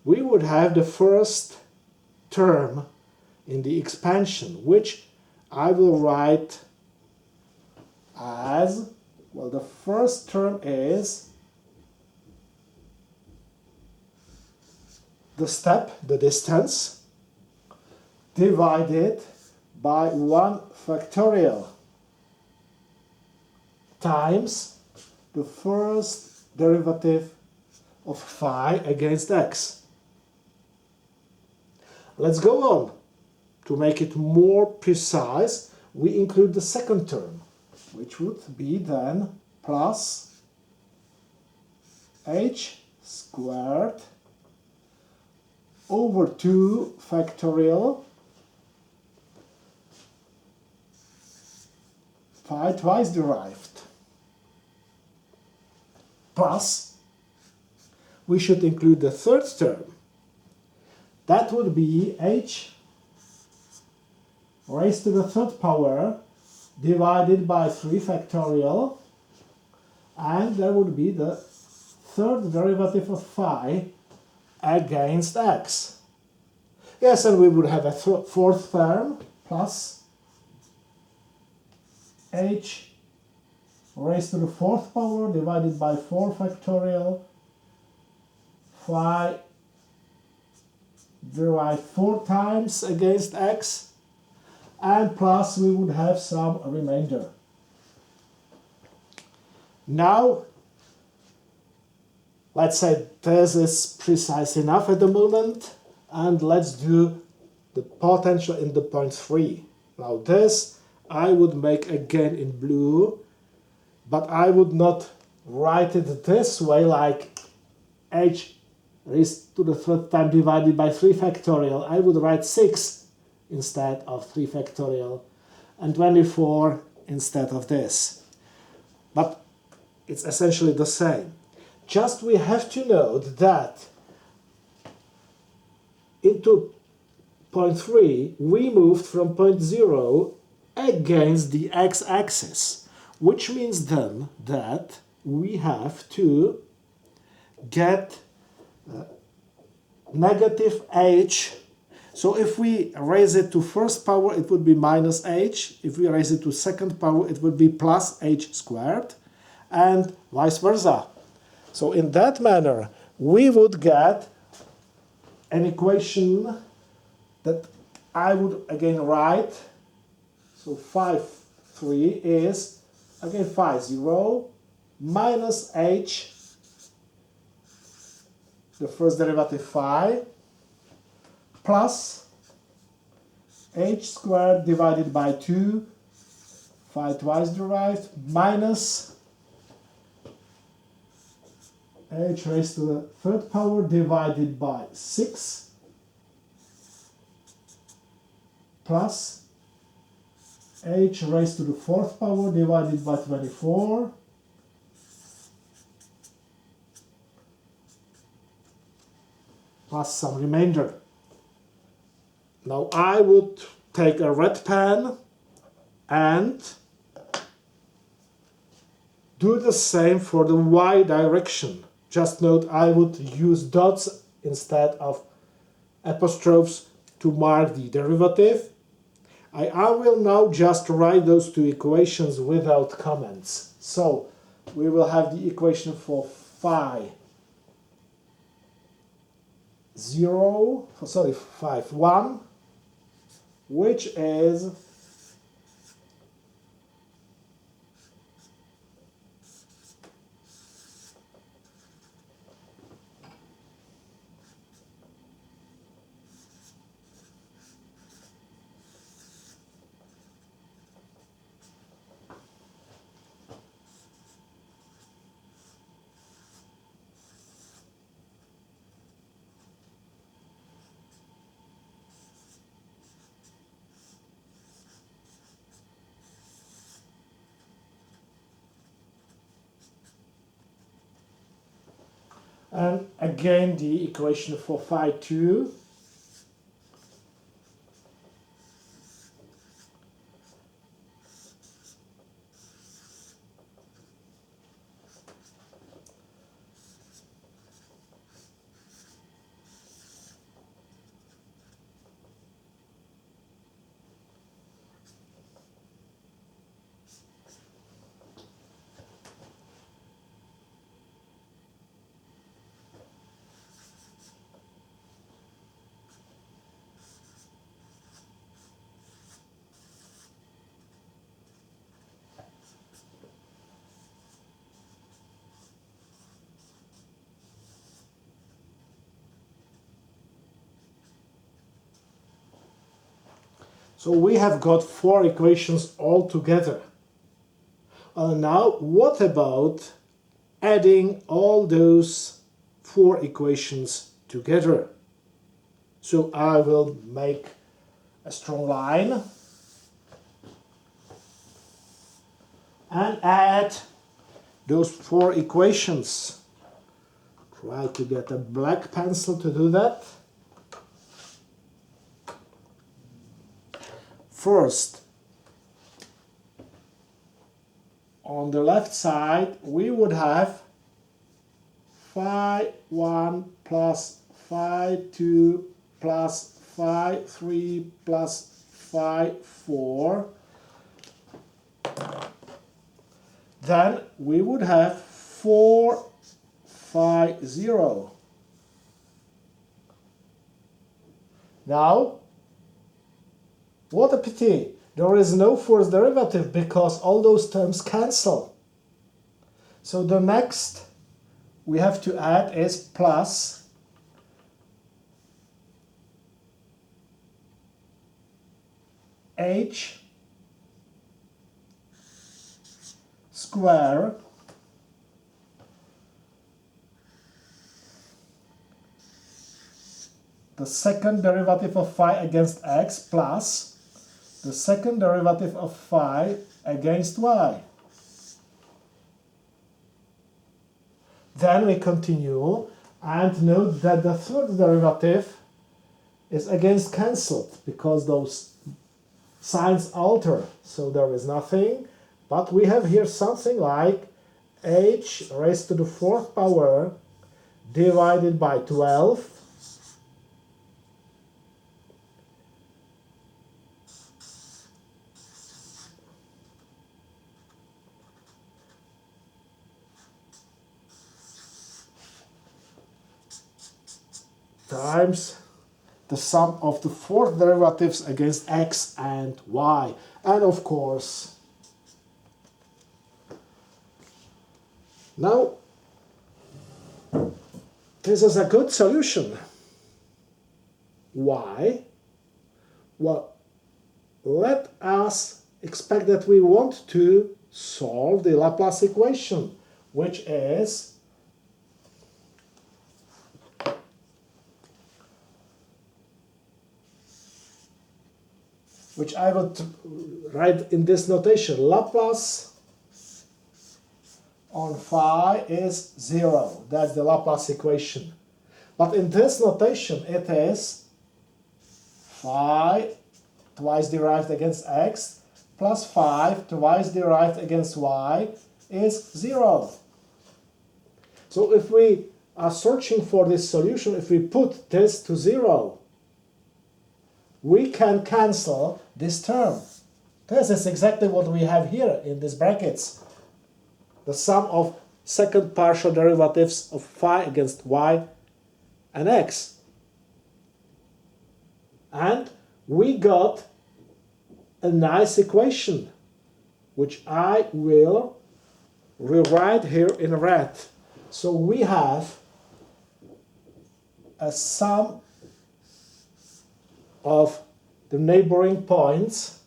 we would have the first term in the expansion, which I will write as, well, the first term is the step, the distance, divided by 1 factorial times the first derivative of phi against x. Let's go on. To make it more precise, we include the second term, which would be then plus h squared over 2 factorial phi twice derived, plus we should include the third term. That would be h raised to the third power divided by 3 factorial, and there would be the third derivative of phi against x. Yes, and we would have a fourth term plus h raised to the fourth power divided by 4 factorial phi derived 4 times against x, and plus we would have some remainder. Now, let's say this is precise enough at the moment, and let's do the potential in the point 3. Now this I would make again in blue, but I would not write it this way, like h raised to the third time divided by 3 factorial. I would write 6 instead of 3 factorial and 24 instead of this. But it's essentially the same. Just we have to note that into point 3 we moved from point 0 against the x-axis, which means then that we have to get negative h. So if we raise it to first power, it would be minus h. If we raise it to second power, it would be plus h squared, and vice versa. So in that manner, we would get an equation that I would again write. So phi 3 is, again, phi 0 minus h, the first derivative phi, plus h squared divided by 2, phi twice derived, minus h raised to the third power divided by 6, plus h raised to the fourth power divided by 24, plus some remainder. Now I would take a red pen and do the same for the y direction. Just note I would use dots instead of apostrophes to mark the derivative. I will now just write those two equations without comments. So we will have the equation for phi 1, which is and again the equation for phi 2, So we have got 4 equations all together. Now, what about adding all those 4 equations together? So I will make a strong line and add those 4 equations. Try to get a black pencil to do that. First, on the left side, we would have phi 1 plus phi 2 plus phi 3 plus phi 4. Then we would have 4 phi 0. Now, what a pity! There is no first derivative because all those terms cancel. So the next we have to add is plus h square the second derivative of phi against x plus the second derivative of phi against y. Then we continue and note that the third derivative is against cancelled because those signs alter, so there is nothing, but we have here something like h raised to the 4th power divided by 12 times the sum of the 4th derivatives against x and y. And of course, now this is a good solution. Why? Well, let us expect that we want to solve the Laplace equation, which is which I would write in this notation. Laplace on phi is 0. That's the Laplace equation. But in this notation it is phi twice derived against x plus 5 twice derived against y is 0. So if we are searching for this solution, if we put this to 0, we can cancel this term. This is exactly what we have here in these brackets. The sum of second partial derivatives of phi against y and x. And we got a nice equation, which I will rewrite here in red. So we have a sum of the neighboring points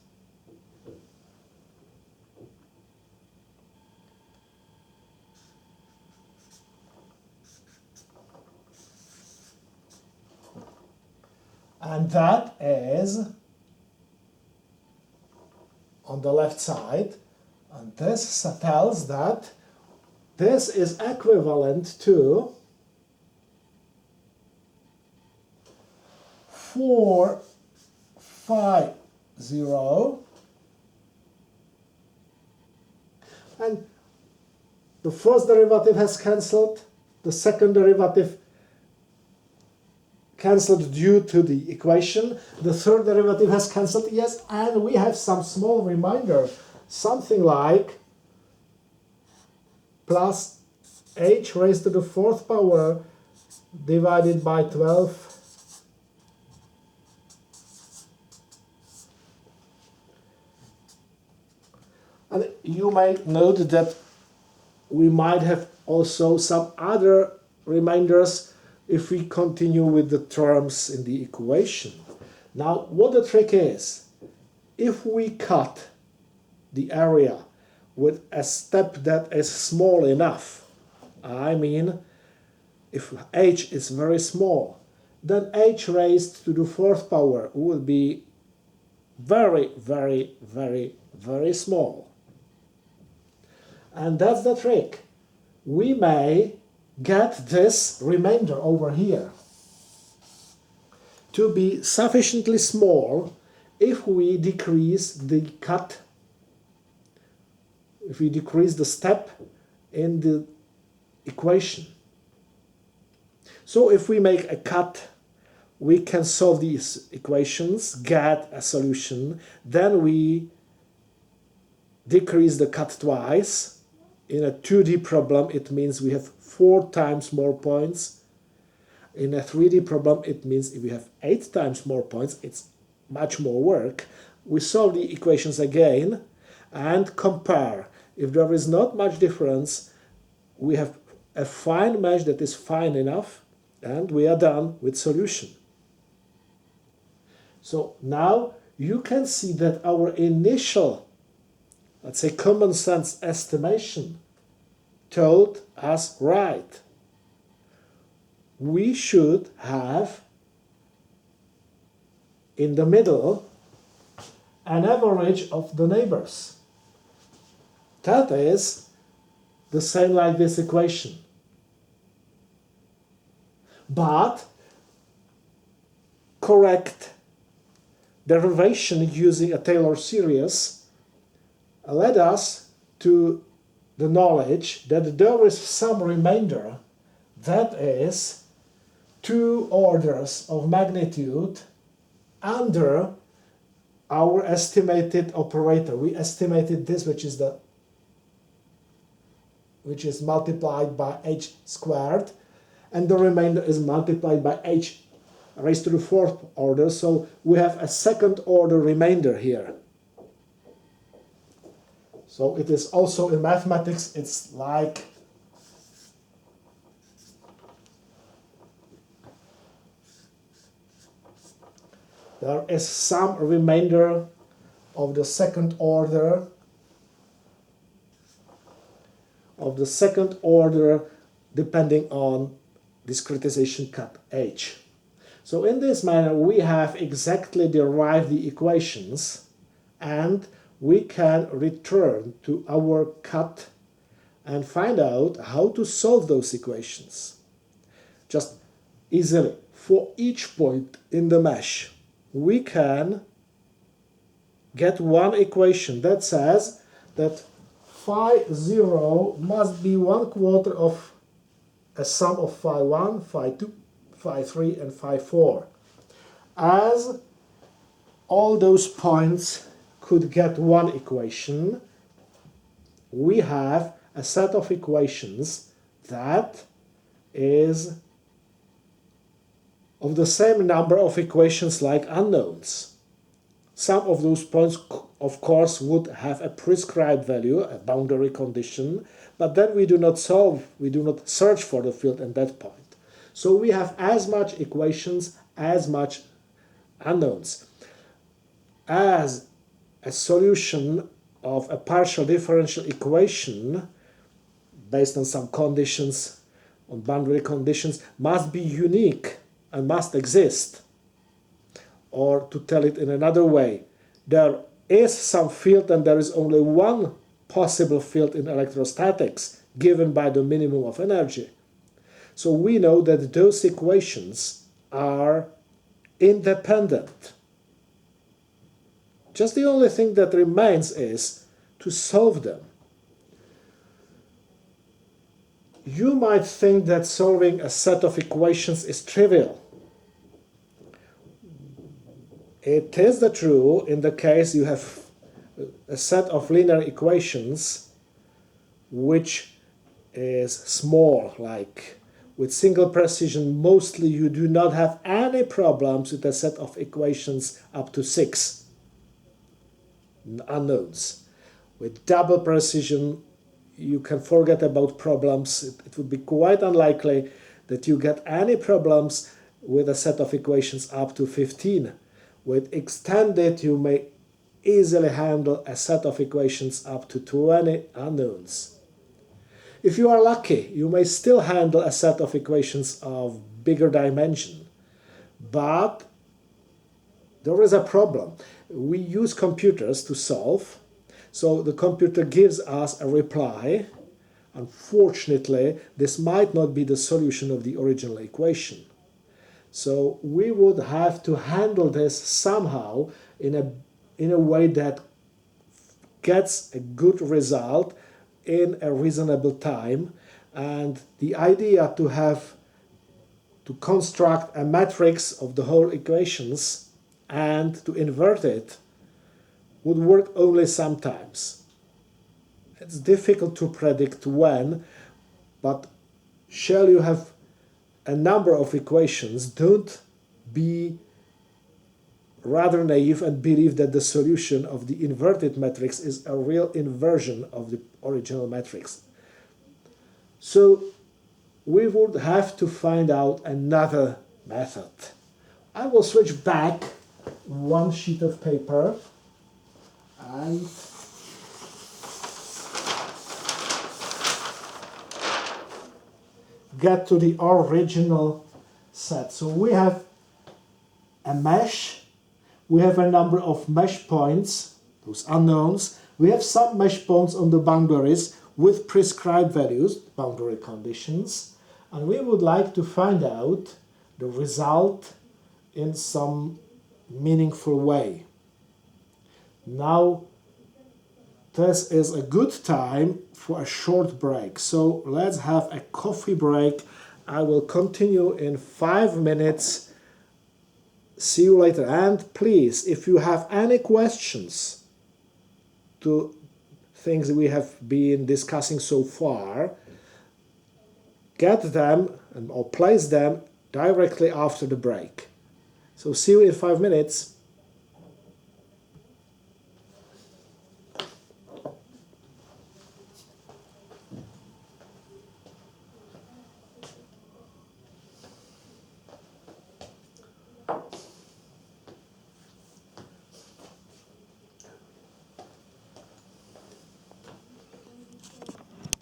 and that is on the left side, and this tells that this is equivalent to 4 phi 0, and the first derivative has cancelled, the second derivative cancelled due to the equation, the third derivative has cancelled, yes, and we have some small reminder, something like plus h raised to the 4th power divided by 12 and you may note that we might have also some other reminders if we continue with the terms in the equation. Now, what the trick is, if we cut the area with a step that is small enough, I mean, if h is very small, then h raised to the fourth power will be very, very, very, very small. And that's the trick. We may get this remainder over here to be sufficiently small if we decrease the cut, if we decrease the step in the equation. So if we make a cut, we can solve these equations, get a solution, then we decrease the cut twice. In a 2D problem, it means we have 4 times more points. In a 3D problem, it means if we have 8 times more points, it's much more work. We solve the equations again and compare. If there is not much difference, we have a fine mesh that is fine enough, and we are done with solution. So now you can see that our initial, let's say, common sense estimation told us right. We should have in the middle an average of the neighbors. That is the same like this equation. But correct derivation using a Taylor series led us to the knowledge that there is some remainder that is 2 orders of magnitude under our estimated operator. We estimated this, which is multiplied by h squared, and the remainder is multiplied by h raised to the 4th order, so we have a 2nd order remainder here. So it is also in mathematics, it's like there is some remainder of the 2nd order depending on discretization cut h. So in this manner we have exactly derived the equations, and we can return to our cut and find out how to solve those equations. Just easily, for each point in the mesh, we can get one equation that says that phi 0 must be 1/4 of a sum of phi 1, phi 2, phi 3, and phi 4. As all those points could get one equation, we have a set of equations that is of the same number of equations like unknowns. Some of those points, of course, would have a prescribed value, a boundary condition, but then we do not search for the field at that point. So we have as much equations, as much unknowns. As a solution of a partial differential equation based on some conditions, on boundary conditions, must be unique and must exist. Or to tell it in another way, there is some field and there is only one possible field in electrostatics given by the minimum of energy. So we know that those equations are independent. Just the only thing that remains is to solve them. You might think that solving a set of equations is trivial. It is true in the case you have a set of linear equations which is small, like with single precision, mostly you do not have any problems with a set of equations up to 6 unknowns. With double precision, you can forget about problems. It would be quite unlikely that you get any problems with a set of equations up to 15. With extended, you may easily handle a set of equations up to 20 unknowns. If you are lucky, you may still handle a set of equations of bigger dimension, but there is a problem. We use computers to solve, so the computer gives us a reply. Unfortunately, this might not be the solution of the original equation. So we would have to handle this somehow in a way that gets a good result in a reasonable time. And the idea to construct a matrix of the whole equations and to invert it would work only sometimes. It's difficult to predict when, but shall you have a number of equations, don't be rather naive and believe that the solution of the inverted matrix is a real inversion of the original matrix. So we would have to find out another method. I will switch back one sheet of paper and get to the original set. So we have a mesh, we have a number of mesh points, those unknowns, we have some mesh points on the boundaries with prescribed values, boundary conditions, and we would like to find out the result in some meaningful way. Now, this is a good time for a short break, so let's have a coffee break. I will continue in 5 minutes. See you later. And please, if you have any questions to things we have been discussing so far, get them or place them directly after the break. So see you in 5 minutes.